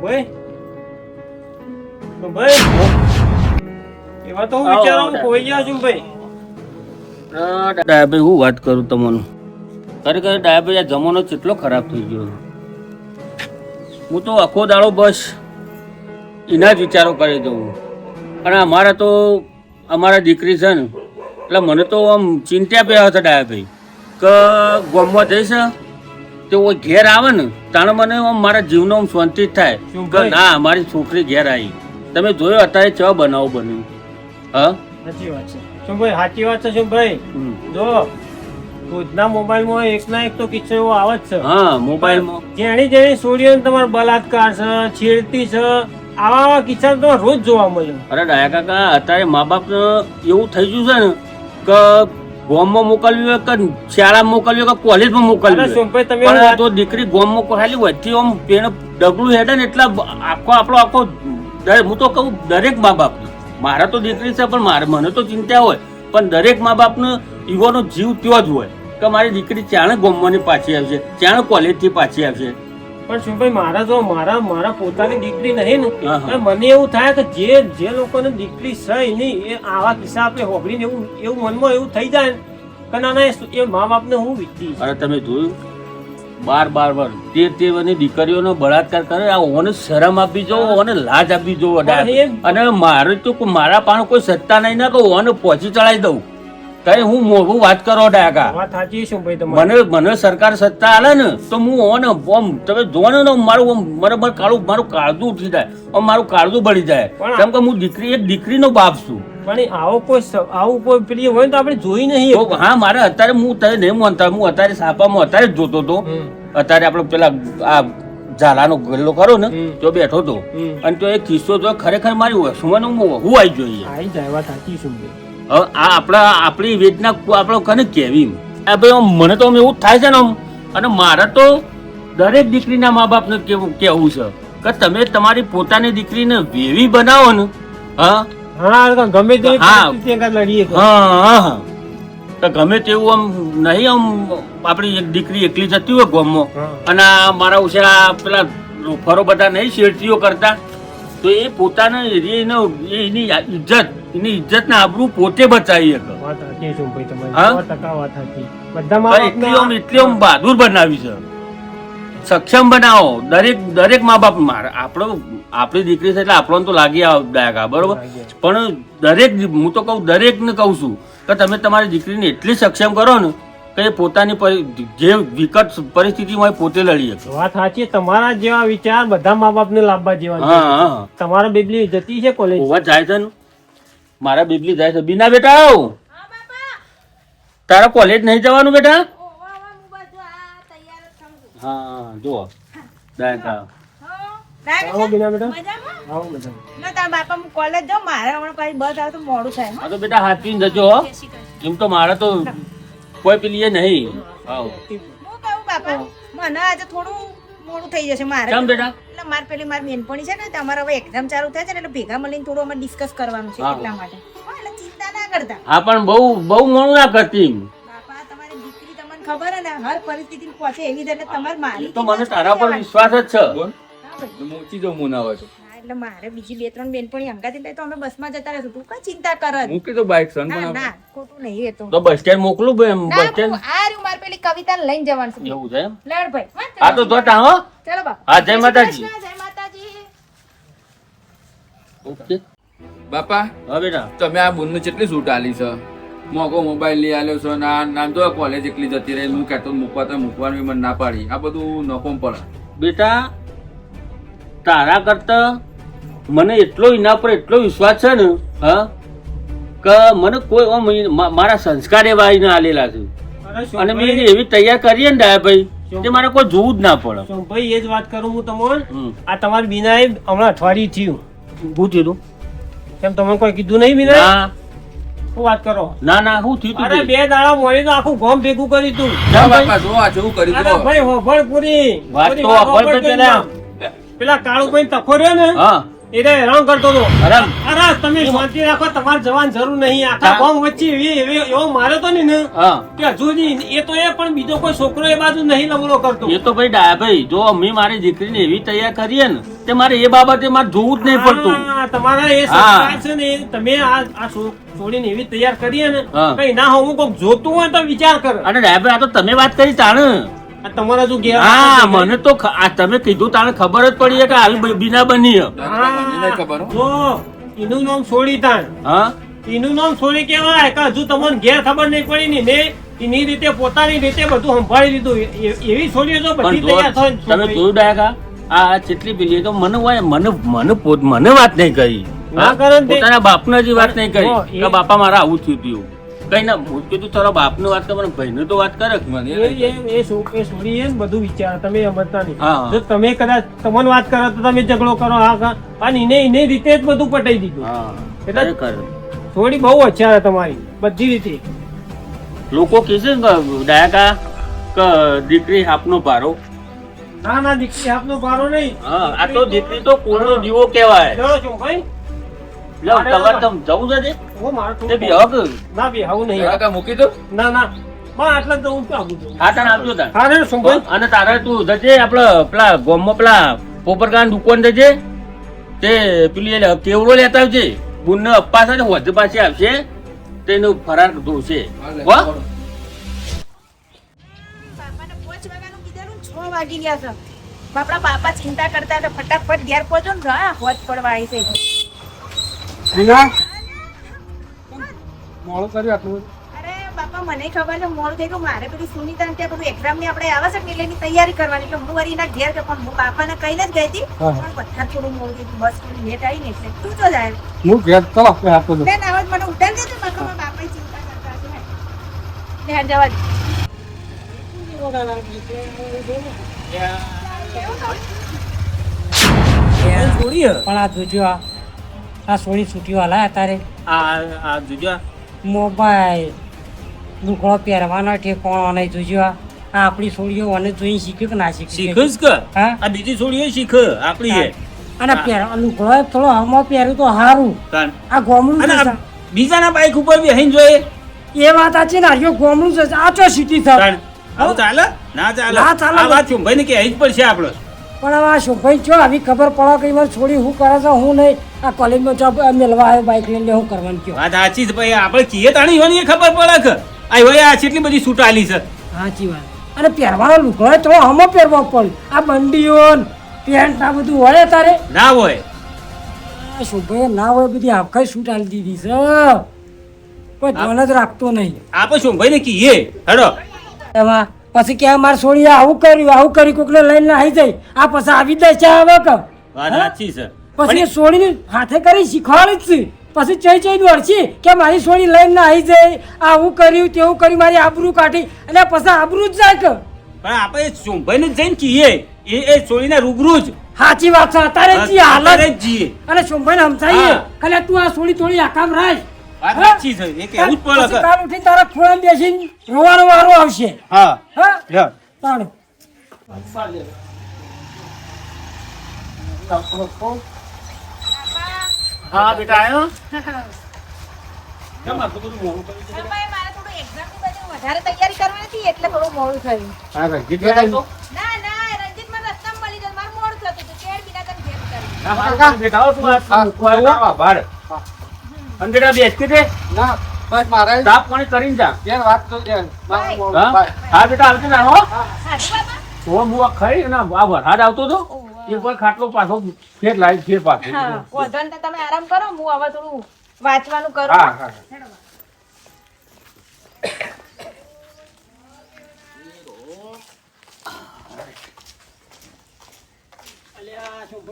ભાઈ એવા તો હું વિચારું કોઈ ગયા છું ભાઈ. ડાયાભાઈ હું વાત કરું તમને, ખરેખર ડાયાભાઈ આ જમાનો કેટલો ખરાબ થઈ ગયો. હું તો આખો દાડો બસ એના જ વિચારો કરી દઉં. અને અમારા દીકરી છે ને એટલે મને તો આમ ચિંતા પે હતા ડાયાભાઈ કે ગામમાં જઈશ તે કોઈ ઘેર આવે ને તાણે મને આમ મારા જીવનો આમ શાંતિ જ થાય કે ના મારી છોકરી ઘેર આવી. તમે જોયો અત્યારે ચા બનાવો બન્યું. હા સાચી વાત છે શું ભાઈ, સાચી વાત છે શું ભાઈ. જો રોજના મોબાઈલમાં એક ના એક તો કિસ્સો એવો આવે જ છે. હા મોબાઈલમાં જેણી છોડીઓ તમારો બલાત્કાર છે, છેડતી છે, આવા કિસ્સા તો રોજ જોવા મળે. અરે ડાયા કાકા અત્યારે મા બાપ એવું થઈ ગયું છે ને કે ગોમમાં મોકલવી હોય કે શાળામાં મોકલવી હોય કે કોલેજમાં મોકલવી હોય પણ તો દીકરી ગોમમાં ખાલી વચ્ચે આમ પેણ ડગલું હેડે ને એટલે આખો હું તો કહું દરેક મા બાપ મારા તો દીકરી છે પણ મને તો ચિંતા હોય પણ દરેક મા બાપનો યુવાનો જીવ ત્યો જ હોય કે મારી દીકરી ચાણે ગોમવાની પાછી આવશે, ચાણે કોલેજથી પાછી આવશે. પણ શું ભાઈ મારા પોતાની દીકરી નહીં ને મને એવું થાય કે જે લોકોને દીકરી છે નહીં એ આવા કિસ્સા આપણે હોબળીને એવું મનમાં એવું થઈ જાય કે ના એ મા બાપને હું વીતી. અરે તમે જોયું બાર 13 દીકરીઓનો બળાત્કાર કરે આ ઓને શરમ આપી જો, ઓને લાજ આપી જો. અને મારે તો મારા પાસે કોઈ સત્તા નહીં ના કે ઓને પહોંચી ચડાવી દઉં. કઈ હું મોઘું વાત કરો ડાયકા, વાત સાચી શું ભાઈ તમારી. મને સરકાર સત્તા આલે ને તો હું ઓને ઓમ તમે જોવો ને મારું મારું કાળજું ઉઠી જાય, મારું કાળજું બળી જાય કેમ કે હું એક દીકરીનો બાપ છું. પણ આવું કોઈ પેલી હોય તો આપણે જોઈ નહીં. હા મારે અત્યારે હું તને નહીં માનતા, હું અત્યારે સાપામાં અત્યારે જ જોતો હતો. અત્યારે આપણે પેલા આ ઝાલાનો ગલ્લો ખરો ને તો બેઠો હતો અને તો એ કિસ્સો જો ખરેખર મારી વસુમાં હું આવી જોઈએ. આવી જાય વાત સાચી શું ભાઈ. હવે આ આપણી વેદના આપણે કને કેવી ભાઈ મને તો એવું થાય છે ને અને મારે તો દરેક દીકરીના મા બાપને કેવું છે કે તમે તમારી પોતાની દીકરીને વેવી બનાવો ને. ગમે તે ગમે તેવું આમ નહીં આમ આપણી એક દીકરી એકલી જતી હોય ગામમાં અને મારા ઉછેરા પેલા ફરો બધા નહીં શેરતીઓ કરતા તો એ પોતાના એની ઇજ્જત ને આબરૂ પોતે બચાવી એટલી બહાદુર બનાવી છે. સક્ષમ બનાવો દરેક મા બાપ. આપણી દીકરી છે એટલે આપણને તો લાગી ડાયકા બરોબર પણ હું તો કહું દરેક ને કહું છું કે તમે તમારી દીકરીને એટલી સક્ષમ કરો ને કે પોતાની જે વિકટ પરિસ્થિતિમાં પોતે લડી શકે. વાત સાચી. તમારા જેવા વિચાર બધા મા બાપ ને લાવવા જેવા. તમારા બેબલી જતી છે કોલેજ જાય છે ને મારા બેબલી જાય છે. બીના બેટા તારા કોલેજ નહીં જવાનું બેટા? હા જો દાયકા બેટા હાથ પીને જજો. એમ તો મારે તો કોઈ પેલી નહીં. મને આજે થોડું મોડું થઈ જશે મારે. કેમ બેટા? એટલે મારી બેનપણી છે ને તમારે હવે એક્ઝામ ચાલુ થાય છે ને એટલે ભેગા મળીને થોડું અમે ડિસ્કસ કરવાનું છે એટલા માટે. એટલે ચિંતા ના કરતા. હા પણ બહુ મોડું ના કરતી. બાપા તમારી દીકરી તમને ખબર હે ને હર પરિસ્થિતિ પહોંચે એવી રીતે તમારે મારી તો મને તારા પર વિશ્વાસ જ છે. મોચી જો મુના હોય તો એટલે મારે બીજી 2-3 બેનપણી અંગાતી લઈ તો અમે બસમાં જતા રહેશું. તું કઈ ચિંતા કર જ. મૂકી દો બાઈક સન ના ના ખોટું નહીં એ તો. તો બસ સ્ટેન્ડ મોકલું બસ સ્ટેન્ડ. આ રહ્યું મારી પેલી કવિતાને લઈને જવાનું છે. એવું છે એમ? લડ ભાઈ. હા તો જોતા હો. ચલો બાપા. હા જય માતાજી. જય માતાજી. ઓકે બાપા. હા બેટા તમે આ બુનને કેટલી છૂટ આલી છે? મોગો મોબાઈલ લઈ આલ્યો છો ને આ નામ તો કોલેજ એકલી જતી રહી. હું કહેતો મૂકવાનું મને ના પાડી. આ બધું નકોમ પડે. બેટા તારા કરતા મને એટલો એના પર એટલો વિશ્વાસ છે ને કે મને કોઈ મારા સંસ્કાર એવા આવીને આલેલા છે અને મેં એવી તૈયાર કરીએ ને ડાયાભાઈ તે મારે કોઈ જોવું જ ના પડે. ભાઈ એ જ વાત કરું હું તમને. આ તમારી બીનાએ હમણાં અઠવાડિયું થયું. શું થયું? કેમ તમે કોઈ કીધું નહીં બીના? શું વાત કરો? ના શું થયું? અરે 2 દાડા મોડી તો આખું ગામ ભેગું કર્યું તું. બાપા જો આ જેવું કરી દો. ભાઈ હોભળ પૂરી વાત તો હોભળ તો પેલા પેલા કાળુભાઈ તખો રહ્યો ને એટલે હેરાન કરતો હતો. હેરાન? અરે તમે શાંતિ રાખો, તમારે જવાની જરૂર નહીં. આખા હા. ગામ વચ્ચે એવો માર્યો તો ને હા કે હજુ સુધી એ તો એ પણ બીજો કોઈ છોકરો એ બાજુ નહીં લમણો કરતો. એ તો ભાઈ ભાઈ જો અમે મારી દીકરીને એવી તૈયાર કરીએ ને તે મારે એ બાબતે મારે જોવું જ નહીં પડતું. હા, તમારા એ સંસ્કાર છે ને, તમે આ છોડીને એવી તૈયાર કરીએ ને, હા. કઈ ના હું કોક જોતું હોય તો વિચાર કર. અને ડાયાભાઈ આ તો તમે વાત કરી તાણે. આ તમારા શું ઘેર હા મને તો આ તમે કીધું તાણે ખબર જ પડી કે હાલ બીના બની હે. મને ખબર હો. જો એનું નામ છોડી તાણ, હા એનું નામ છોડી કેવાય કે હજુ તમને ઘેર ખબર નહીં પડી ને મેં એની રીતે પોતાની રીતે બધું સંભાળી લીધું. એવી છોડીઓ તો બધી પણ તૈયાર થાય ને તમે છોકરી. જોયું ડાયકા આ ચેટલી પેલી તો મને હોય મને વાત નહીં કરી. ના કરે ને તે. પોતાના બાપને જ વાત નહીં કરી હો, એ- કે બાપા મારા આવું થયું હતું. કઈ ના હું કીધું તારા બાપને વાત કરે ભાઈને તો વાત કરે. મને એ છોડી એ બધું વિચાર તમે સમજતા નહીં. હા. જો તમે કદાચ તમને વાત કરો તો તમે ઝઘડો કરો અને એને રીતે જ બધું પટાઈ દીધું. હા એટલે- ખરેખર. થોડી બહુ અચ્છા તમારી બધી રીતે. લોકો કહે છે ને ડાયકા કે દીકરી આપનો ભારો. ના ના દીકરી આપનો ભારો નહીં. હા આ તો દીકરી તો કુળનો દીવો કહેવાય. ચલો છું ભાઈ. લો તમારે તમે જવું છે તે? ઓ મારે તે થોડું- બેહો કે? ના બે આવું નહીં. કાકા મૂકી દો. ના ના બસ આટલા જ હું આવું છું. હા તાણ આવજો તાણ. હા રે શું ભાઈ. અને તારે તું જજે આપડે પેલા ગોમમાં પેલા પોપરકાન દુકાન જજે તે પેલી કેવડો લેતા આવજે. બુનને અપ્પા છે ને વધુ પાછી આવશે તેનું ફરાર ધોશે. હો બાપાને 5 વાગ્યાનું કીધેલું ને 6 વાગી ગયા છે. બાપડા બાપા ચિંતા કરતા હતા ફટાફટ ઘેર પહોંચો ને હા હોજ પડવા આવી છે. મોડું કર્યું આટલું. અરે બાપા મને ખબર છે મોડું થઈ ગયું મારે પેલી સુનિતા ને ત્યાં પેલું એક્ઝામ ની આપણે આવે છે ને એટલે એની તૈયારી કરવાની એટલે હું વળી એના ઘેર ગઈ પણ હું બાપાને કહીને જ ગઈ હતી પણ બધા થોડું મોડું થઈ ગયું બસ થોડી લેટ આવી ને એટલે તું તો જાય હું ઘેર ચલો આપણે આપો બેન આવાજ મને ઉઠાડી દેજો બાપા બાપા ચિંતા કરતા હશે ને જવા દે. પણ આ જોજો આ સોળી છૂટીઓ હલાય તારે આ જોજો મોબાઈલ લુગડો પહેરવાનો ઠેકોણો નહીં જોજો આ આપણી સોળીઓ અને જોઈ શીખ્યું કે ના શીખ્યું શીખ કે હા આ બીજી છોડીઓ શીખ આપણી હે. અને લુગડો થોડો હમો પહેર્યું તો સારું તાણ. આ ગોમડું અને છે. આ બીજાના બાઈક ઉપર બેહીને જોઈએ એ વાત સાચી ને આ ગોમડું છે આ ચો સિટી થાય તાણ. આવું ચાલે ના ચાલે ના ચાલે. આ વાત ભાઈ ને કે જ પડશે આપણે. પણ હવે આ શોભાઈ છો આવી ખબર પડે કે મારે છોડી શું કરે છે હું નહીં આ કોલેજમાં જોબ મેળવા આવ્યો બાઇક લઈને હું કરવાનું કયો વાત સાચી છે ભાઈ આપણે કીએ તાણી હોય ને એ ખબર પડે કે આ હોય આ કેટલી બધી છૂટ આલી છે. સાચી વાત અને પહેરવાનો લુગડો થોડો હમો પહેરવો પડે આ બંડીઓ ને પેન્ટ આ બધું હોય તારે ના હોય આ શોભાઈ ના હોય બધી આખા શૂટ આલી દીધી છે કોઈ ધ્યાન જ રાખતો નહીં આપણે શું ભાઈ ને કીએ હેડો એમાં પછી કે મારે છોડી આવું કર્યું કોકને લઈને આવી જાય આ પછી આવી જાય છે આવે કે વાત સાચી છે પછી એ છોડીને હાથે કરી શીખવાડી જ છે પછી ચઈ ચઈ દોડશી કે મારી છોડી લઈને આવી જાય આવું કર્યું તેવું કર્યું મારી આબરૂ કાઢી અને પછી આબરૂ જ જાય કે પણ આપણે સોમભાઈ ને જઈને કીએ એ છોડીને રૂબરૂ જ સાચી વાત છે અત્યારે જી અત્યારે હાલત જ જીએ. અને સોમભાઈ સમજાઈએ હા. ખાલી તું આ છોડી થોડી આકામ રાખ વાત હા? સાચી છે એ કેવું જ પડે પછી કે. કાલ ઉઠીને તારા ખોળામાં બેસીને રોવાનો વારો આવશે હા હા લ્યો. તાણે હા બેટા આયો મારે થોડું એક્ઝામ ની બધી વધારે તૈયારી કરવાની હતી એટલે થોડું મોડું થયું. ના ના રંજીત મને રસ્તામાં મળી ગયો મારું મોડું થતું હતું કેડ બિના તને ઘેર કરી. તાપ પાણી કરીને જા. હા બેટા આવતી ના હો સાચું બાપા? હું આ ખાઈ ને આ વરસાદ આવતો હતો એક વાર ખાટલો પાછો ફેર લાવી ફેર પાછો હા વાંધો નહીં, તમે આરામ કરો હું હવે થોડું વાંચવાનું કરું. હા હા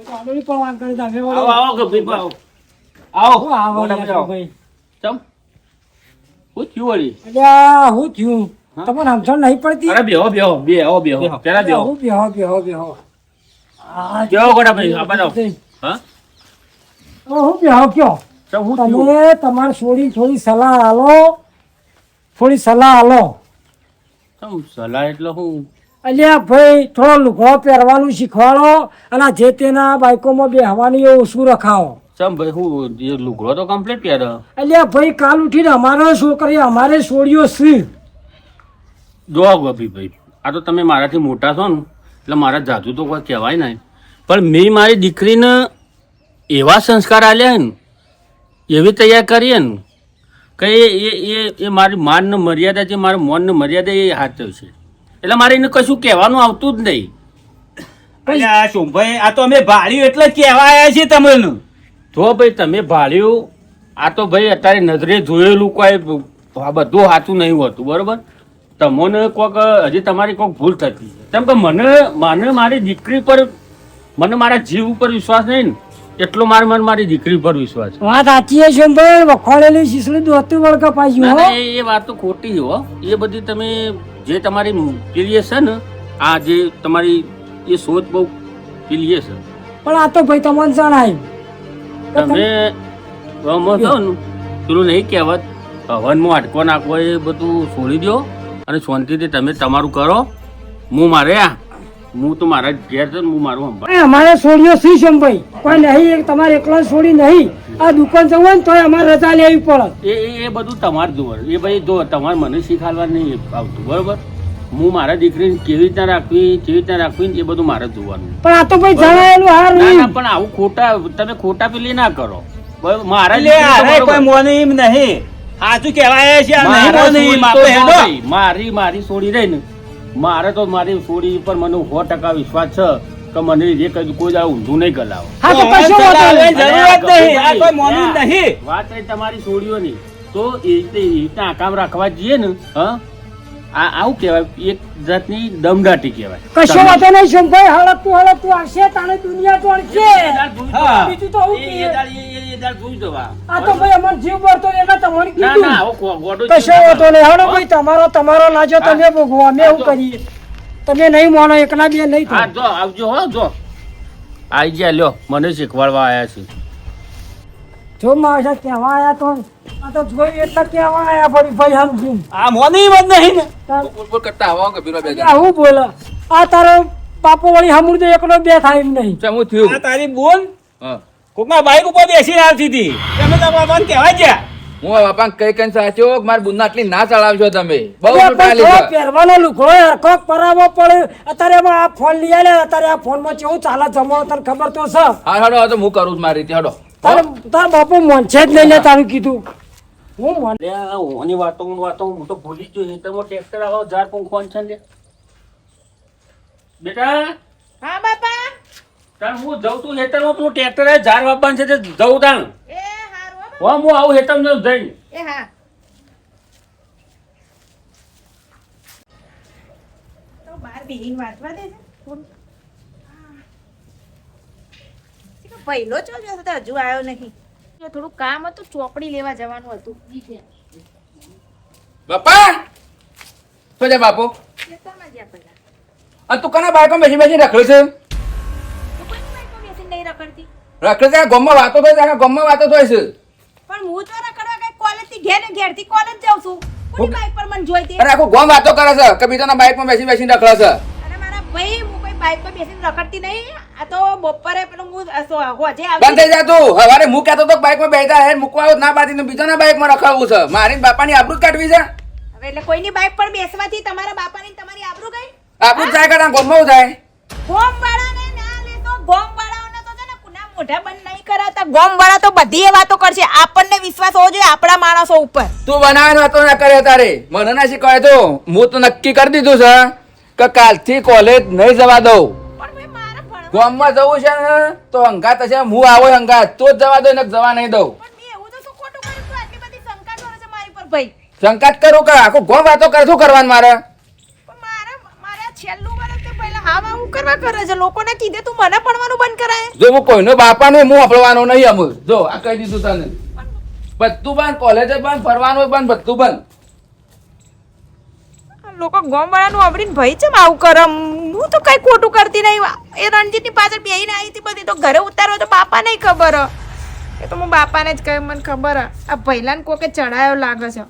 પણ વાત કરી તમે આવો આવો ગભી આવો આવો આવો મોટા આવો. ભાઈ ચમ હું થયું વળી અલ્યા હું થયું હા? તમને સમજણ નહીં પડતી અરે બેહો બેહો બેહો બેહો પેલા બેહો હું બેહો આ બેહો ગોડા ભાઈ આ બાજુ. હા હું બેહો કયો ચમ હું થયું તમે તમારે થોડી સલાહ આલો થોડી સલાહ આલો ચમ સલાહ એટલે હું અલ્યા ભાઈ થોડો લુગડો પહેરવાનું શીખવાડો અને જે તેના બાઈકોમાં બેહવાની એ ઓછું રખાવો. ચમ ભાઈ હું એ લુગડો તો કમ્પ્લીટ પહેરે. અલ્યા ભાઈ કાલ ઉઠીને અમારો છોકરી અમારે છોડીઓ છે. જો ગભીભાઈ, આ તો તમે મારાથી મોટા છો ને એટલે મારા જાજુ તો કોઈ કહેવાય નહીં, પણ મેં મારી દીકરીને એવા સંસ્કાર આલ્યા ને, એવી તૈયાર કરીએ ને કે એ મારી માનને મર્યાદા છે, મારા મોનને મર્યાદા એ હાથવ છે, એટલે મારે એને કશું કહેવાનું આવતું જ નહીં. અલ્યા શોભાઈ, આ તો અમે ભાડ્યું એટલે જ કહેવા આવ્યા છીએ તમને. જો ભાઈ તમે ભાળ્યું, આ તો ભાઈ અત્યારે નજરે જોયેલું કોઈ બધું સાચું નહીં હોતું, બરોબર? તમને કોઈક હજી તમારી કોઈક ભૂલ થતી છે, કેમ કે મને મારી દીકરી પર, મને મારા જીવ ઉપર વિશ્વાસ નહીં ને, એટલો મારી દીકરી પર વિશ્વાસ છે. વાત સાચી છે શોમભાઈ, વખોડેલી શીશડી દોતું વળગા પાડ્યું ના, હો. ના, એ વાત તો ખોટી હો. એ બધી તમે જે તમારી પેલી છે ને, આ જે તમારી એ સોચ બહુ પેલી છે. પણ આ તો ભાઈ તમને જણાય તમે રમો છો ને, પેલું નહીં કહેવત હવનમાં અટકો નાખવો, એ બધું છોડી દો અને શાંતિથી તમે તમારું કરો. હું તો મારા ઘેર છે ને, હું મારું સંભાળ. અમારે છોડીઓ સી શોમભાઈ, કોઈ નહીં, તમારે એકલા છોડી નહીં. આ દુકાન જવું હોય ને તોય અમારે રજા લેવી પડે. એ બધું તમારે જોવાનું. એ ભાઈ જો તમારે મને શીખાડવા નહીં આવતું, બરોબર? હું મારા દીકરીને કેવી રીતના રાખવી ને એ બધું મારે જોવાનું. પણ આ તો ભાઈ જણાયેલું ના, હારું. ના, પણ આવું તમે ખોટા પેલી ના કરો, બરોબર? મારા એટલે દીકરી તો અરે બરોબર. કોઈ મોને એમ નહીં, સાચું કહેવા આવ્યા છીએ, આ નહીં મારા મોને એમ, છોડી આપણે તો હેડો. ભાઈ, મારી છોડી રહી ને, મારે તો મારી છોડી પર મને 100% વિશ્વાસ છે કે મને જે કઈ કોઈ દાડો ઊંધું નહીં ગલાવો. હા તો કશો વાંધો નહીં. જરૂરત નહીં, આ કોઈ મોનું નહીં. વાત રહી તમારી છોડીઓની, તો એ રીતના આકામ રાખવા જઈએ ને, હા, આવું કહેવાય, એક જાતની દમદાટી કહેવાય. કશો વાંધો નહીં શોમભાઈ, હળકતું આવશે તાણે દુનિયા તોડશે. હા. બીજું તો આવું એ કે દાડ જોઈ જવા. આ તો ભાઈ અમાર જીવ ભરતો એટલે તમને ના, કીધું. ના, આવો ગોડો કશો વાંધો નહીં. હાલો ભાઈ, તમારો લાજો તમે ભોગવો, અમે એવું કરીએ. તમે નહીં માનો, એકલા બે નહીં હા, થાય. જો આવજો હો, જો આઈ ગયા, લ્યો મને શીખવાડવા આયા છે. જો મારા કહેવા આયા તો આ તો જોઈ એટલે કહેવા આયા ફરી ભાઈ સમજુ. આ મોને એમ જ નહીં ને. બોલ કરતા આવો ગભીરો બે આવું બોલે આ તારો બાપો વળી હમુર તો એકલો બે થાય એમ નહીં. હું થયું આ તારી બોલ હા. કોકના બાઈક ઉપર બેસીને આવતી હતી, તમે તો બાપાને કહેવા ગયા. હું આ બાપાને કઈ કઈ સાચો મારી બુના આટલી ના ચડાવશો તમે બહુ અરે પણ ટાલી થોડો છે. પહેરવાનો લુગડો હરખો પરાવો પડે. અત્યારે એમાં આ ફોન લઈ આલે, અત્યારે આ ફોનમાં કેવું ચાલે જમાનો તને ખબર તો છે. હા હેડો આ તો હું કરું છું મારી રીતે હેડો તારા બાપુ મોનશે જ નહીં લે, તારું કીધું. હું મોન ઓની વાતો હું તો ભૂલી જ ગયો. તમે ટ્રેક્ટર આવો ઝાડ પંખો છે ને બેટા, હા બાપા. તાર હું જઉં તું હેતરમાં પેલું ટ્રેક્ટર ઝાડ વાપવાનું છે તે જઉં તાણ. એ હારું હો બાપા. હું આવું હેતરમાં જઈને. એ હા. તો બાર બેહીને વાંચવા દે છે થોડું. પહેલો ચો જો તો હજુ આવ્યો નહીં. થોડું કામ હતું, ચોપડી લેવા જવાનું હતું. બાપા તો જા બાપુ ખેતરમાં જ્યાં પહેલા. આ તું કના બાઈકો બેસી બેસી રખડે છે તો કોઈની બાઈકમાં બેસીને નહીં રખડતી. રખડે છે ગોમમાં વાતો થાય છે ગોમમાં વાતો થાય છે પણ હું તો રખડવા કઈ કોલેજથી ઘેરથી કોલેજ જાઉં છું. કોની બાઈક પર મને જોઈતી? અરે આખું ગોમ વાતો કરે છે કે બીજાના બાઈકમાં બેસી બેસીને રખડે છે. અને મારા ભાઈ, હું કોઈ બાઈક પર બેસીને રખડતી નહીં. આ તો બપોરે પેલું હું હોજે બંધ થઈ જા તું. હવારે હું કહેતો તો બાઈકમાં બેસતા હે મૂકવા આવું ના બાદીને બીજાના બાઈકમાં રખડવું છે. મારી ને બાપાની આબરૂ જ કાઢવી છે. હવે એટલે કોઈની બાઈક પર બેસવાથી તમારા બાપાની ને તમારી આબરૂ ગઈ? આબરૂ જ જાય કે ગોમમાં જાય ગોમવાળાને ના લેતો, ગોમવાળાઓને તો છે ને કુના મોઢા બંધ નહીં કરાવતા. ગોમવાળા તો બધી એ વાતો કરશે. આપણને વિશ્વાસ હોવો જોઈએ આપણા માણસો ઉપર. તું બનાવે વાતો ના કરે તારે મને ના શીખવાય તો હું તો નક્કી કરી દીધું છે કે કાલથી કોલેજ નહીં જવા દઉં. પણ ભાઈ મારા ભણવા, ગામમાં જવું છે ને તો હંગાત હશે. હું આવો હંગાત તો જ જવા દઉં ને જવા નહીં દઉં. પણ મેં એવું તો શું ખોટું કર્યું છું? આટલી બધી શંકા કરે છે મારી પર ભાઈ. શંકાત કરું કે આખું ગોમ વાતો કરે શું કરવાનું મારે પણ મારા છેલ્લું વર્ષ તો પહેલા હાવ આવું કરવા કરે છે. લોકોને કીધે તું મને ભણવાનું બંધ કરાય. જો હું કોઈનો બાપાનું હું અપડવાનો નહીં અમુક જો આ કહી દીધું તને બધું બંધ કોલેજ બંધ ફરવાનું બંધ બધું બંધ. લોકો ગોમવાળાનું આવડીને ભાઈ છે આવું કરે. હું તો કઈ ખોટું કરતી નહીં. એ રણજીતની પાછળ બેહીને આવી હતી બધી, તો ઘરે ઉતારો તો બાપા નહીં ખબર. એ તો હું બાપાને જ કહ્યું, મને ખબર. આ ભૈલાને કોકે ચડાયો લાગે છે.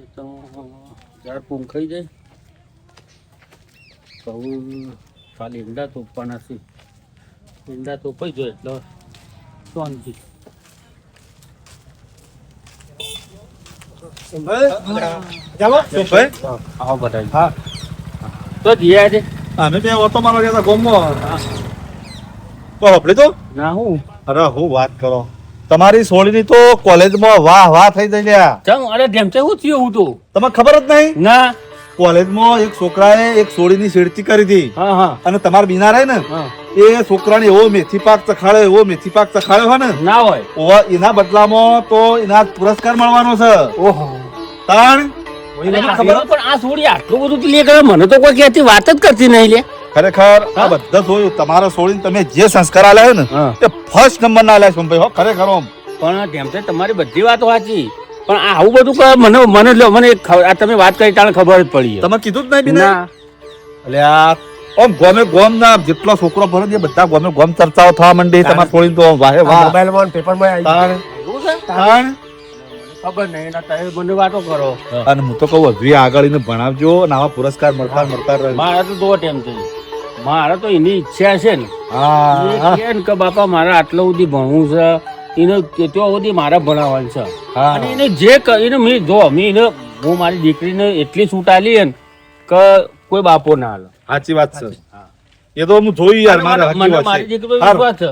જરા પૂંખાઈ જાય કહું ખાલી ઈંડા તોપવાના છે. ઈંડા તોપાઈ જાય એટલે શાંતિ. આવો બધા તો જીયા છે અમે બે ઓટો મારવા ગયા હતા ગામમાં. તો આપણે તો ના હું અરે હું વાત કરો તમારી સોળીની તો કોલેજમાં વાહ વાહ થઈ જાય લ્યા. ચમ અરે જેમ છે હું થયું હું તો તમને ખબર જ નહીં ના. કોલેજમાં એક છોકરાએ એક સોળીની છેડતી કરી હતી હા હા અને તમારા બીના રહે ને હા એ છોકરાને એવો મેથી પાક ચખાડ્યો એવો મેથી પાક ચખાડ્યો હોય ને ના હોય. ઓવા એના બદલામાં તો એના પુરસ્કાર મળવાનો છે. ઓહો તાણ પણ આ છોડી આટલું બધું ક્લિયર કરે મને તો કોઈ કહેતી વાત જ કરતી નહીં લે. ખરેખર આ બધા જોયું તમારા સોળીને તમે જે સંસ્કાર આલ્યા ને હા. એ ફર્સ્ટ નંબર ના આલ્યા સોમભાઈ હો ખરેખર આમ. પણ જેમ છે તમારી બધી વાતો સાચી પણ આ આવું બધું કરે મને મને લ્યો મને આ તમે વાત કરી તાણે ખબર જ પડી. તમે કીધું જ નહીં બીના ના એટલે આ આમ ગોમે ગોમ ના જેટલો છોકરો ભરે ને એ બધા ગોમે ગોમ ચર્ચાઓ થવા માંડી તમારે સોળીને તો વાહે વાહ મોબાઈલમાં પેપરમાં તાણ એવું છે? તાણ ખબર નહીં એના તમે બંને વાતો કરો. અને હું તો કહું હજુ આગળ એને ભણાવજો અને આવા પુરસ્કાર મળતા રહે. મારા તો દો ટાઈમ થઈ મારા તો એની ઈચ્છા છે ને હા એ કહે ને કે બાપા મારે આટલું સુધી ભણવું છે એને ત્યાં સુધી મારે ભણાવવાનું છે હા. અને એને જે એને મેં જો મેં એને હું મારી દીકરીને એટલી છૂટ આલી ને કે કોઈ બાપો ના હાલે. સાચી વાત છે એ તો હું જોઈ યાર મારે સાચી મને વાત મારી છે. દીકરી હારું. વિશ્વાસ છે.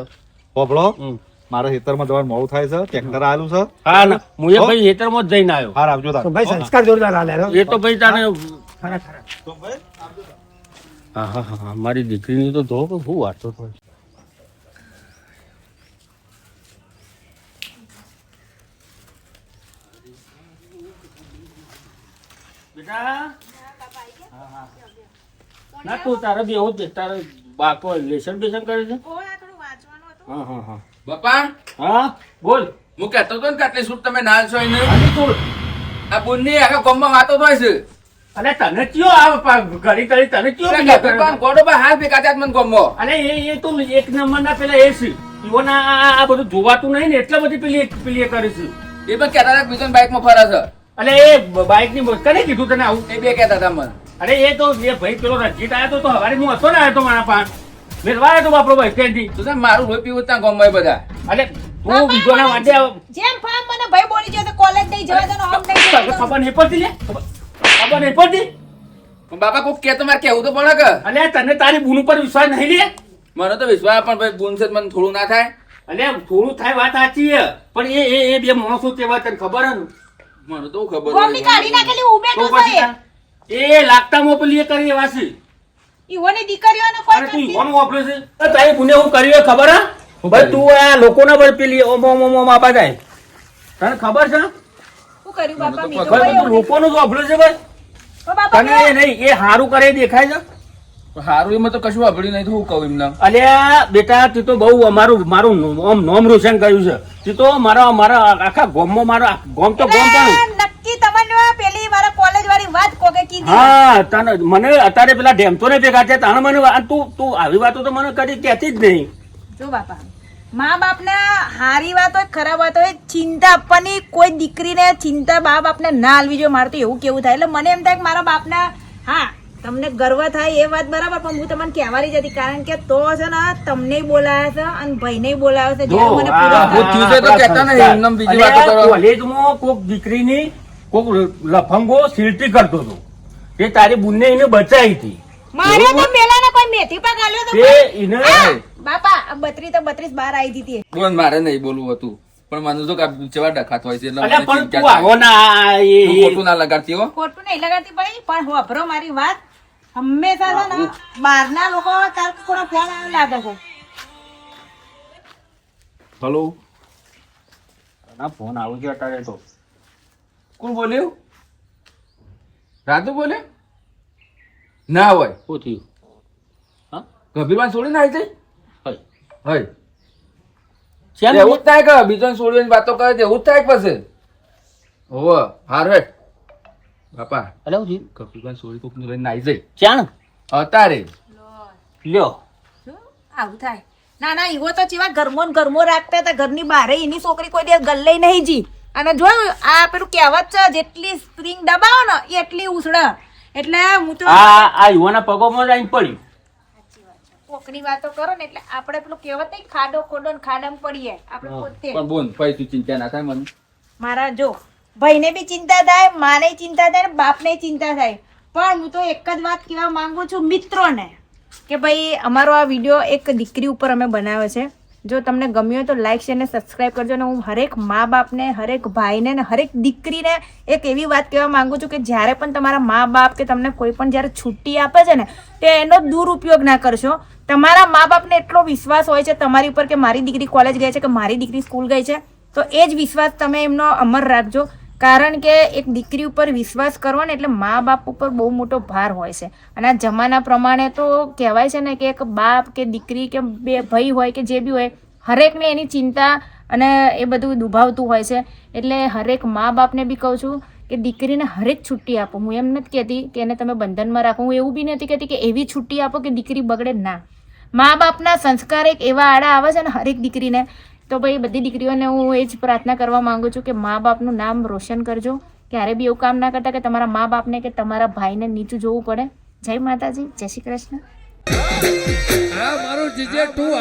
હોભળો હમ. મારે ખેતરમાં જવાનું મોડું થાય છે ટ્રેક્ટર આલું છે હા ના હું એ ભાઈ હેતરમાં જ જઈને આવ્યો. હાર આવજો તાર. ભાઈ સંસ્કાર જોરદાર આલે એ તો ભાઈ તાને હા હા હા મારી દીકરીની તો જો કે શું વાતો થાય. બેટા ના તું તારે બી એવું જ તારે બાપો લેસન બેસન કરે છે. હા હા હા બાપા હા બોલ. હું કહેતો હતો ને કે આટલી છૂટ તમે ના છો એને આની તું આ બુનની આખા ગામમાં વાતો થાય છે. અલે તને કયો આ ઘડી ઘડી તને કયો એટલે બીજા ગફુરભાઈ કરે? ગોડો ભાઈ હાલ ભેગા થયા મને ગામમાં. અલે એ તો એક નંબર ના પેલા એ છે ઈવોના આ બધું જોવાતું નહીં ને એટલે બધી પેલી એ કરે છે. એ પણ કહેતા હતા કે બીજો બાઇકમાં ફરે છે. અલે એ બાઇક ની કને કીધું તને આવું? એ બે કહેતા હતા મને. અરે એ તો એ ભાઈ પેલો રજીત આવ્યો તો હવારે હું હતો ને આવ્યો તો મારા પાન મેળવા આવ્યો તો બાપરો ભાઈ ત્યાંથી. તો સાહેબ મારું રોઈ પીવું ત્યાં ગામમાં એ બધા. અલે તું બીજો ના વાંચે જેમ ફામ મને ભાઈ બોલી ગયો તો કોલેજ નહીં જવા દેનો હમ નહીં જવા દેનો. ખબર નહીં પડતી લે ખબર નહીં પડતી. પણ બાપા કોક કે તો મારે કેવું તો પડે કે અલે તને તારી બૂન ઉપર વિશ્વાસ નહીં લે. મને તો વિશ્વાસ પણ ભાઈ બુન છે તો મને થોડું ના થાય. અલે થોડું થાય વાત સાચી છે પણ એ બે માણસો કેવા તને ખબર હે ને મને તો ખબર ગોમની કાઢી નાખેલી ઉભે તો તો પછી છે એ લાગતા મોકલી એ કરી એવા છે. ઈવોની દીકરીઓને અરે તું કોઈ ઈવાનું વાપરે છે અરે તારી બુને હું કર્યું એ ખબર હે ભાઈ તું આ લોકોના પર પેલી ઓમ ઓમ ઓમ ઓમ આપા જાય તને ખબર છે શું કર્યું બાપા મી તો ભાઈ બધું લોકોનું જ વાપરે છે ભાઈ બાપા તને એ નહીં એ હારું કરે એ દેખાય છે. સારું એમાં તો કશું વાપર્યું નહીં તો હું કહું એમને. અલ્યા બેટા તું તો બહુ મારું આમ નોમ રોશન કર્યું છે તું તો મારા આખા ગામમાં મારો ગામ તો ગામ પણ નક્કી તમને પેલી મારા કોલેજ વાળી વાત કોકે કીધી હા તને મને અત્યારે પેલા ડેમતો ને ભેગા થયા તાણે મને તું આવી વાતો તો મને કદી કહેતી જ નહીં. જો બાપા મા બાપના હારી વાત હોય ખરાબ વાત હોય ચિંતા આપવાની કોઈ દીકરીને ચિંતા બા બાપને ના આલવી જોઈએ. મારે તો એવું કેવું થાય એટલે મને એમ થાય કે મારા બાપના હા તમને ગર્વ થાય એ વાત બરાબર પણ હું તમને કહેવાની જ હતી કારણ કે તો છે ને તમને બોલાયા છે અને ભાઈને બોલાવ્યો છે જો, જ્યારે મને આ પૂરો હું થયું છે તો કહેતા નહીં એમને બીજી વાતો કરો. કોલેજમાં કોક દીકરીની કોક લફંગો સિલટી કરતો હતો એ તારી બુનને એને બચાવી હતી મારે તો પેલાના કોઈ મેથી પાક આલ્યો તો તે કોઈ. એને આ, બાપા આ 32 તો 32 બહાર આવી હતી બોલ મારે નહીં બોલવું હતું પણ મને તો કે આ જેવા ડખાત હોય છે એટલે અલ્યા મને પણ ચિંતા તું આવો થાય. ના તું ખોટું ના લગાડતી હો. ખોટું નહીં લગાડતી ભાઈ પણ હોભરો મારી વાત હંમેશા છે ને બહારના લોકો તાર કોનો ફોન આવે લાગે છે હલો ના ફોન આવ્યો છે અત્યારે તો કોણ બોલ્યું? રાજુ બોલે? ના હોય શું થયું હા ગભીરવાન છોડીને આવી જાય હોય હોય ચાલ એવું જ થાય કે બીજો છોડીને વાતો કરે છે એવું જ થાય કે પછી હોવ હાર હેઠ બાપા અલ્યા હું થયું ગભીરવાન છોડી કોક લઈને આવી જાય ચાણ અતારે લ્યો શું આવું થાય ના ના ઈવો તો ચેવા ઘરમો ને ઘરમો રાખતા હતા ઘરની બહાર એની છોકરી કોઈ દિવસ ગલ્લે નહીં જી અને જોયું આ પેલું કહેવત છે જેટલી સ્પ્રિંગ દબાવો ને એટલી ઉછળે. એટલે હું તો આ યુવાના પગોમાં આવીને પડ્યું. કોકની વાતો કરો ને એટલે આપણે પેલું કહેવત નહીં ખાડો ખોડો ને ખાડામાં પડીએ આપણે પોતે. પણ બોન ભાઈ તું ચિંતા ના થાય મને. મારા જો ભાઈને બી ચિંતા થાય, માને ચિંતા થાય ને બાપને ચિંતા થાય. પણ હું તો એક જ વાત કહેવા માંગુ છું મિત્રોને કે ભાઈ અમારો આ વિડીયો એક દીકરી ઉપર અમે બનાવ્યો છે. જો તમને ગમ્યો હોય તો લાઈક શેર ને સબસ્ક્રાઈબ કરજો. અને હું હરેક મા બાપને, હરેક ભાઈને ને હરેક દીકરીને એક એવી વાત કહેવા માંગુ છું કે જ્યારે પણ તમારા મા બાપ કે તમને કોઈ પણ જ્યારે છુટ્ટી આપે છે ને તો એનો દુરુપયોગ ના કરશો. તમારા મા બાપને એટલો વિશ્વાસ હોય છે તમારી ઉપર કે મારી દીકરી કોલેજ ગઈ છે કે મારી દીકરી સ્કૂલ ગઈ છે, તો એ જ વિશ્વાસ તમે એમનો અમર રાખજો. કારણ કે એક દીકરી ઉપર વિશ્વાસ કરવો ને એટલે મા બાપ ઉપર બહુ મોટો ભાર હોય છે. અને આ જમાના પ્રમાણે તો કહેવાય છે ને કે એક બાપ કે દીકરી કે બે ભાઈ હોય કે જે બી હોય હરેકને એની ચિંતા અને એ બધું દુભાવતું હોય છે. એટલે હરેક મા બાપને બી કહું છું કે દીકરીને હરેક છુટ્ટી આપો. હું એમ નથી કહેતી કે એને તમે બંધનમાં રાખો, હું એવું બી નથી કહેતી કે એવી છુટ્ટી આપો કે દીકરી બગડે ના. મા બાપના સંસ્કાર એક એવા આડા આવે છે ને હરેક દીકરીને. તો ભાઈ બધી દીકરીઓને હું એ જ પ્રાર્થના કરવા માંગુ છું કે મા બાપનું નામ રોશન કરજો. ક્યારે બી એવું કામ ના કરતા કે તમારા મા બાપને કે તમારા ભાઈને નીચું જોવું પડે. જય માતાજી, જય શ્રી કૃષ્ણ. મારું જીજે તું